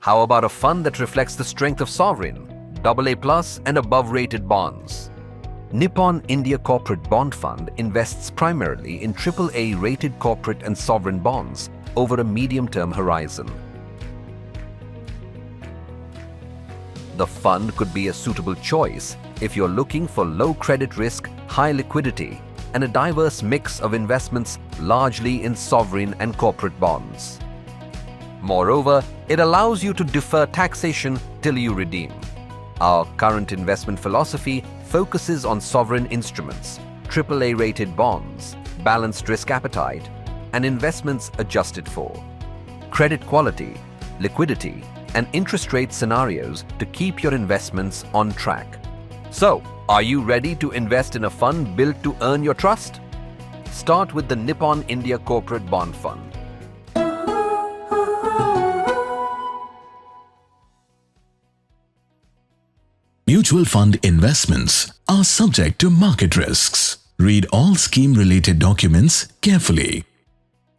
How about a fund that reflects the strength of sovereign, AA+ and above rated bonds? Nippon India Corporate Bond Fund invests primarily in AAA rated corporate and sovereign bonds over a medium-term horizon. The fund could be a suitable choice if you're looking for low credit risk, high liquidity, and a diverse mix of investments largely in sovereign and corporate bonds. Moreover, it allows you to defer taxation till you redeem. Our current investment philosophy focuses on sovereign instruments, AAA-rated bonds, balanced risk appetite, and investments adjusted for credit quality, liquidity, and interest rate scenarios to keep your investments on track. So, are you ready to invest in a fund built to earn your trust? Start with the Nippon India Corporate Bond Fund. Mutual fund investments are subject to market risks. Read all scheme-related documents carefully.